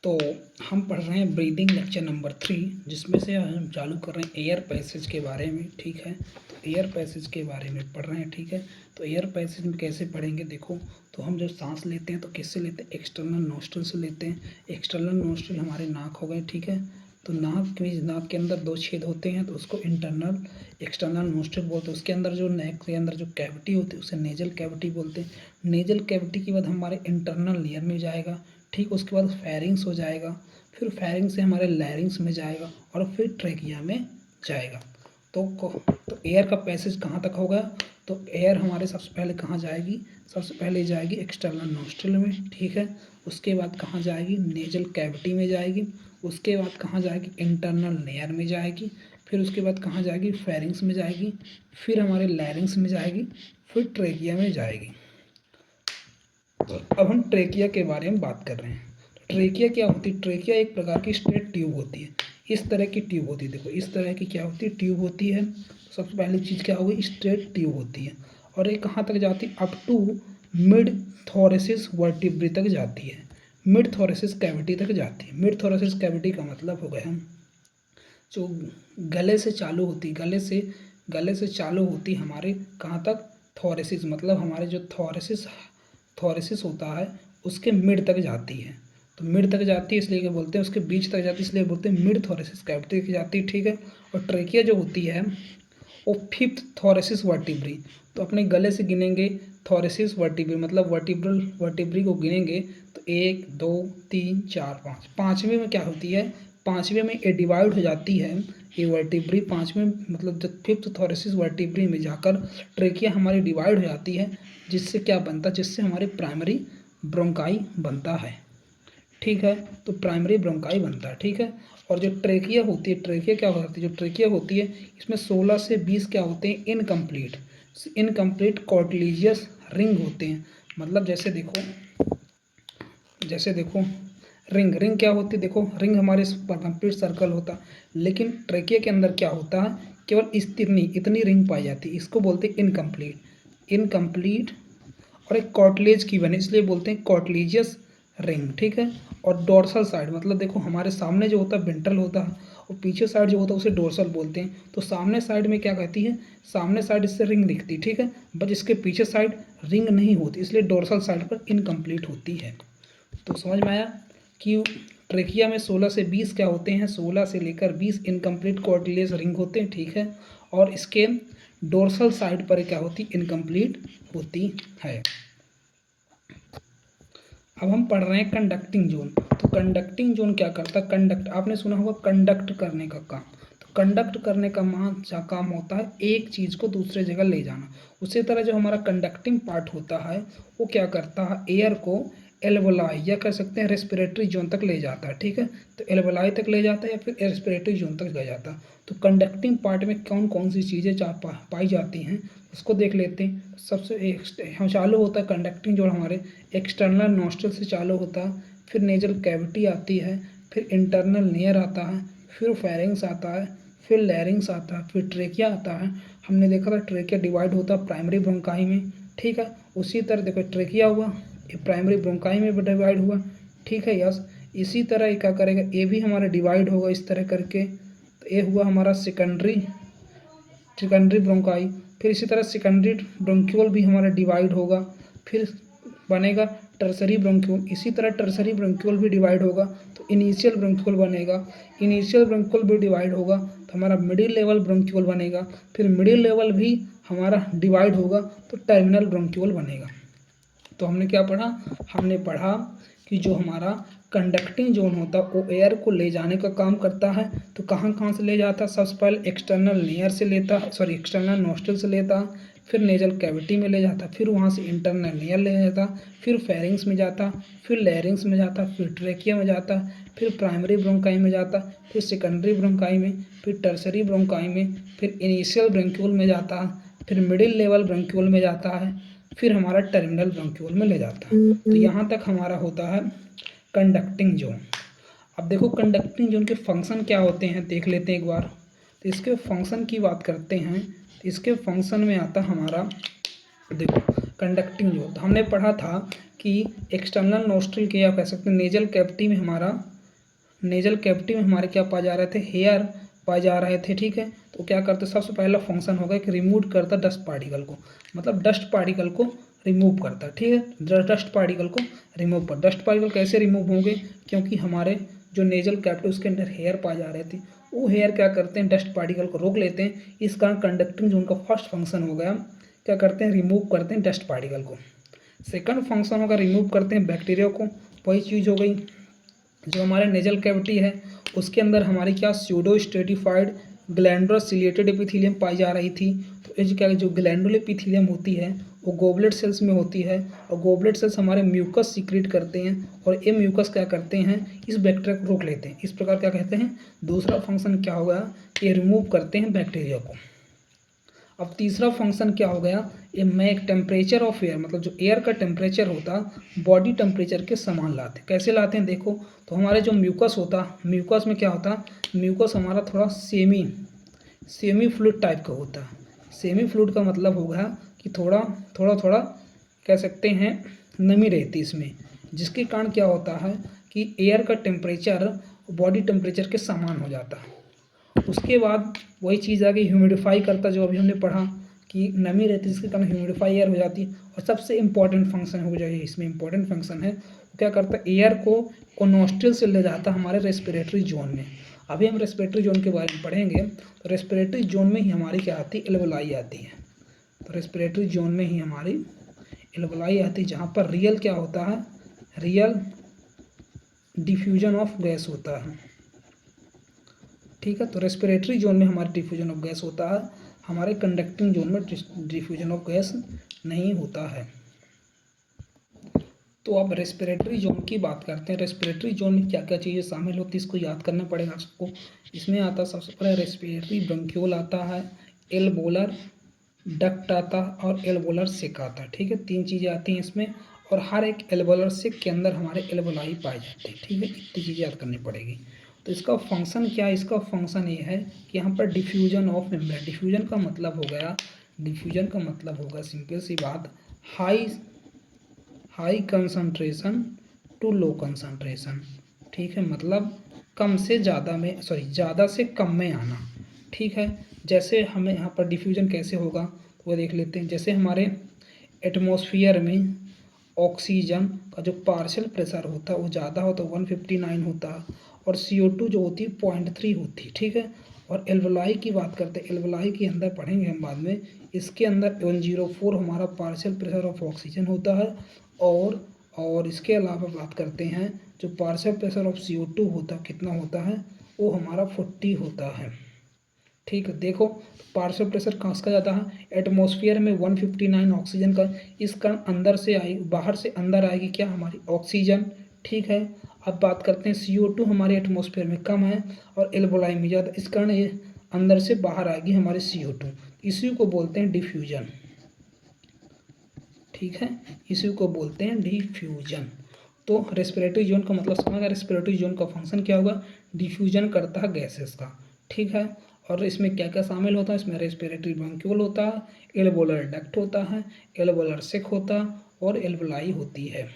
तो हम पढ़ रहे हैं ब्रीदिंग लेक्चर नंबर 3, जिसमें से हम चालू कर रहे हैं एयर पैसेज के बारे में। ठीक है, तो एयर पैसेज के बारे में पढ़ रहे हैं। ठीक है, तो एयर पैसेज में कैसे पढ़ेंगे देखो। तो हम जब सांस लेते हैं तो किससे लेते हैं? एक्सटर्नल नोस्ट्रल से लेते हैं। एक्सटर्नल नोस्ट्रल हमारे नाक हो गए। ठीक है, तो नाक के अंदर 2 छेद होते हैं, तो उसको इंटरनल एक्सटर्नल नोस्ट्रल बोलते हैं। उसके अंदर जो नेक के अंदर जो कैविटी होती है उसे नेजल कैविटी बोलते हैं। नेजल कैविटी के बाद हमारे इंटरनल ईयर में जाएगा। ठीक, उसके बाद फेरिंग्स हो जाएगा, फिर फेरिंग्स से हमारे लैरिंग्स में जाएगा और फिर ट्रेकिया में जाएगा। तो एयर का पैसेज कहाँ तक होगा? तो एयर हमारे सबसे पहले कहाँ जाएगी? सबसे पहले जाएगी एक्सटर्नल नोस्ट्रल में। ठीक है, उसके बाद कहाँ जाएगी? नेजल कैविटी में जाएगी। उसके बाद कहाँ जाएगी? इंटरनल लेयर में जाएगी। फिर उसके बाद कहाँ जाएगी? फेरिंग्स में जाएगी। फिर हमारे लैरिंग्स में जाएगी। फिर ट्रेकिया में जाएगी। अब हम ट्रेकिया के बारे में बात कर रहे हैं। ट्रेकिया क्या होती है? ट्रेकिया एक प्रकार की स्ट्रेट ट्यूब होती है। इस तरह की ट्यूब होती है। देखो, इस तरह की क्या होती है? ट्यूब होती है। सबसे पहली चीज़ क्या होगी? स्ट्रेट ट्यूब होती है। और ये कहाँ तक जाती है? Up to mid thoracic vertebrae तक जाती है। मिड थोरेसिस कैविटी तक जाती है। मिड थोरेसिस कैविटी का मतलब हो गया जो गले से चालू होती, गले से चालू होती हमारे कहाँ तक? थोरेसिस, मतलब हमारे जो थोरेसिस होता है उसके मिड तक जाती है। तो मिड तक जाती है इसलिए क्या बोलते हैं? उसके बीच तक जाती है इसलिए बोलते हैं मिड थोरेसिस कैविटी तक जाती है। ठीक है, और ट्रेकिया जो होती है वो 5th थोरेसिस वर्टिब्री। तो अपने गले से गिनेंगे थोरेसिस वर्टिब्री, मतलब वर्टिब्री को गिनेंगे तो 1 2 3 4 5। पाँचवें में क्या होती है? पाँचवें में ये डिवाइड हो जाती है ये वर्टिब्री। पाँचवें मतलब जब 5th थोरेसिस वर्टिब्री में जाकर ट्रेकिया हमारी डिवाइड हो जाती है, जिससे क्या बनता है? जिससे हमारी प्राइमरी ब्रोंकाई बनता है। ठीक है, तो प्राइमरी ब्रोंकाई बनता है। ठीक है, और जो ट्रेकिया होती है, ट्रेकिया क्या होती है? जो ट्रेकिया होती है इसमें 16 से 20 क्या होते हैं? इनकम्प्लीट कॉर्टिलेजियस रिंग होते हैं। मतलब जैसे देखो रिंग क्या होती है? देखो, रिंग हमारे कंप्लीट सर्कल होता है, लेकिन ट्रेकिया के अंदर क्या होता है? केवल इतनी रिंग पाई जाती है। इसको बोलते हैं इनकम्प्लीट और एक कॉर्टिलेज की बने, इसलिए बोलते हैं कॉर्टिलेजियस रिंग। ठीक है, और डोर्सल साइड, मतलब देखो हमारे सामने जो होता है वेंट्रल होता है और पीछे साइड जो होता है उसे डोर्सल बोलते हैं। तो सामने साइड में क्या कहती है? सामने साइड इससे रिंग दिखती है। ठीक है, बट इसके पीछे साइड रिंग नहीं होती, इसलिए डोर्सल साइड पर इनकम्प्लीट होती है। तो समझ में आया कि ट्रेकिया में 16 से 20 क्या होते हैं? 16 से लेकर 20 इनकम्प्लीट कॉर्टिलेज रिंग होते हैं। ठीक है, और इसके डोर्सल साइड पर क्या होती? इनकम्प्लीट होती है। अब हम पढ़ रहे हैं कंडक्टिंग जोन। तो कंडक्टिंग जोन क्या करता है? आपने सुना होगा कंडक्ट करने का काम। तो कंडक्ट करने का काम होता है एक चीज़ को दूसरे जगह ले जाना। उसी तरह जो हमारा कंडक्टिंग पार्ट होता है वो क्या करता है? एयर को एल्वोलाई या कह सकते हैं रेस्पिरेटरी जोन तक ले जाता है। ठीक है, तो एल्वोलाई तक ले जाता है या फिर रेस्पिरेटरी जोन तक ले जाता है। तो कंडक्टिंग पार्ट में कौन कौन सी चीज़ें पाई जाती हैं उसको देख लेते हैं। सबसे हम चालू होता है कंडक्टिंग जोन हमारे एक्सटर्नल नोस्ट्रल से चालू होता है, फिर नेजल कैविटी आती है, फिर इंटरनल लेयर आता है, फिर फेरिंग्स आता है, फिर लैरिंग्स आता है, फिर ट्रेकिया आता है। हमने देखा था ट्रेकिया डिवाइड होता है प्राइमरी ब्रोंकाई में। ठीक है, उसी तरह देखो ट्रेकिया हुआ, ये प्राइमरी ब्रोंकाई में डिवाइड हुआ। ठीक है, यस। इसी तरह ये क्या करेगा? ये भी हमारा डिवाइड होगा इस तरह करके। तो ये हुआ हमारा सेकेंडरी ब्रोंकाई। फिर इसी तरह सेकेंडरी ब्रोंक्यूल भी हमारा डिवाइड होगा, फिर बनेगा टर्सरी ब्रोंक्यूल। इसी तरह टर्सरी ब्रोंक्यूल भी डिवाइड होगा तो इनिशियल ब्रोंक्यूल बनेगा। इनिशियल ब्रोंक्यूल भी डिवाइड होगा तो हमारा मिडिल लेवल ब्रोंक्यूल बनेगा। फिर मिडिल लेवल भी हमारा डिवाइड होगा तो टर्मिनल ब्रोंक्यूल बनेगा। तो हमने क्या पढ़ा? हमने पढ़ा कि जो हमारा कंडक्टिंग जोन होता है वो एयर को ले जाने का काम करता है। तो कहाँ से ले जाता है? सबसे पहले एक्सटर्नल लेयर से लेता है, एक्सटर्नल नोस्ट्रल से लेता है, फिर नेजल कैविटी में ले जाता, फिर वहाँ से इंटरनल लेयर ले जाता, फिर फेरिंग्स में जाता, फिर लैरिंग्स में जाता, फिर ट्रेकिया में जाता, फिर प्राइमरी ब्रोंकाई में जाता, फिर सेकेंडरी ब्रोंकाई में, फिर टर्सरी ब्रोंकाई में, फिर इनिशियल ब्रोंक्यूल में जाता, फिर मिडिल लेवल ब्रोंक्यूल में जाता है, फिर हमारा टर्मिनल ब्रोंक्यूल में ले जाता है। तो यहाँ तक हमारा होता है कंडक्टिंग जोन। अब देखो कंडक्टिंग जोन के फंक्शन क्या होते हैं देख लेते हैं एक बार। तो इसके फंक्शन की बात करते हैं तो इसके फंक्शन में आता हमारा, देखो कंडक्टिंग जोन तो हमने पढ़ा था कि एक्सटर्नल नोस्ट्रल के या कह सकते हैं नेजल कैविटी में हमारा नेजल कैविटी में हमारे क्या पाए जा रहे थे, हेयर पाए जा रहे थे, ठीक है। तो क्या करते, सबसे पहला फंक्शन होगा कि रिमूव करता डस्ट पार्टिकल को, मतलब डस्ट पार्टिकल को रिमूव करता, ठीक है। डस्ट पार्टिकल को रिमूव कर, डस्ट पार्टिकल कैसे रिमूव होंगे, क्योंकि हमारे जो नेजल कैविटी उसके अंदर हेयर पाए जा रहे थे, वो हेयर क्या करते हैं, डस्ट पार्टिकल को रोक लेते हैं। इस कारण कंडक्टिंग जो उनका फर्स्ट फंक्शन हो गया, क्या करते हैं, रिमूव करते हैं डस्ट पार्टिकल को। सेकंड फंक्शन होगा रिमूव करते हैं बैक्टीरिया को। वही चीज़ हो गई, जो हमारे नेजल कैविटी है उसके अंदर हमारी क्या pseudo stratified glandular ciliated epithelium पाई जा रही थी। तो ये जो क्या, जो ग्लैंडुलर एपिथेलियम होती है वो गोबलेट सेल्स में होती है, और गोबलेट सेल्स हमारे म्यूकस सीक्रेट करते हैं, और ये म्यूकस क्या करते हैं, इस बैक्टीरिया को रोक लेते हैं। इस प्रकार क्या कहते हैं, दूसरा फंक्शन क्या होगा, ये रिमूव करते हैं बैक्टीरिया को। अब तीसरा फंक्शन क्या हो गया, ये मेक टेम्परेचर ऑफ एयर, मतलब जो एयर का टेम्परेचर होता बॉडी टेम्परेचर के समान लाते। कैसे लाते हैं देखो, तो हमारे जो म्यूकस होता, म्यूकस में क्या होता, म्यूकस हमारा थोड़ा सेमी फ्लूइड टाइप का होता है। सेमी फ्लूइड का मतलब होगा कि थोड़ा थोड़ा कह सकते हैं नमी रहती इसमें, जिसके कारण क्या होता है कि एयर का टेम्परेचर बॉडी टेम्परेचर के समान हो जाता है। उसके बाद वही चीज़ आ गई ह्यूमिडिफाई करता, जो अभी हमने पढ़ा कि नमी रहती है जिसके कारण ह्यूमिडिफाई एयर हो जाती है। और सबसे इंपॉर्टेंट फंक्शन हो जाए, इसमें इंपॉर्टेंट फंक्शन है, वो क्या करता है, एयर को नोस्ट्रिल से ले जाता हमारे रेस्पिरेटरी जोन में। अभी हम रेस्पिरेटरी जोन के बारे में पढ़ेंगे, तो रेस्पिरेटरी जोन में ही हमारी क्या आती है, एल्वेलाई आती है। तो रेस्पिरेटरी जोन में ही हमारी एल्वेलाई आती है, जहाँ पर रियल क्या होता है, रियल डिफ्यूजन ऑफ गैस होता है, ठीक है। तो रेस्पिरेटरी जोन में हमारे डिफ्यूजन ऑफ गैस होता है, हमारे कंडक्टिंग जोन में डिफ्यूजन ऑफ गैस नहीं होता है। तो अब रेस्पिरेटरी जोन की बात करते हैं। रेस्पिरेटरी जोन में क्या क्या चीज़ें शामिल होती है, इसको याद करना पड़ेगा आपको। इसमें आता सबसे पहले रेस्पिरेटरी ब्रोंक्यूल आता है, एल्वोलर डक्ट आता और एल्वोलर सिक आता, ठीक है। तीन चीज़ें आती हैं इसमें, और हर एक एल्वोलर सिक के अंदर हमारे एल्वोलाई पाए जाते हैं, ठीक है। इतनी चीज़ें याद करनी पड़ेगी। तो इसका फंक्शन क्या है, इसका फंक्शन ये है कि यहाँ पर डिफ्यूजन ऑफ मेम्ब्रेन, डिफ्यूजन का मतलब हो गया, डिफ्यूजन का मतलब होगा सिंपल सी बात, high concentration to low concentration, ठीक है। मतलब कम से ज़्यादा में, सॉरी ज़्यादा से कम में आना, ठीक है। जैसे हमें यहाँ पर डिफ्यूजन कैसे होगा वो देख लेते हैं। जैसे हमारे एटमॉस्फेयर में ऑक्सीजन का जो पार्शियल प्रेशर होता है वो ज़्यादा होता है, 159 होता है, और CO2 जो होती है 0.3 होती है, ठीक है। और एल्वोलाई की बात करते हैं, एल्वोलाई के अंदर पढ़ेंगे हम बाद में, इसके अंदर 104 हमारा पार्शियल प्रेशर ऑफ ऑक्सीजन होता है, और इसके अलावा बात करते हैं जो पार्शियल प्रेशर ऑफ CO2 होता कितना होता है, वो हमारा 40 होता है, ठीक है। देखो पार्शियल प्रेशर कहाँ का जाता है, एटमॉस्फेयर में 159 ऑक्सीजन का, इस कारण अंदर से आई, बाहर से अंदर आएगी क्या, हमारी ऑक्सीजन, ठीक है। अब बात करते हैं CO2 हमारे एटमॉस्फेयर में कम है और एल्वोलाई में ज़्यादा, इस कारण ये अंदर से बाहर आएगी हमारे CO2, इसी को बोलते हैं डिफ्यूजन, ठीक है। इसी को बोलते हैं डिफ्यूजन। तो रेस्पिरेटरी जोन का मतलब समझ गया, रेस्पिरेटरी जोन का फंक्शन क्या होगा, डिफ्यूजन करता है गैसेस का, ठीक है। और इसमें क्या क्या शामिल होता है, इसमें रेस्पिरेटरी ब्रोंक्यूल होता है, एल्वोलर डक्ट होता है, एल्वोलर सिक होता है, और एल्वोलाई होती है।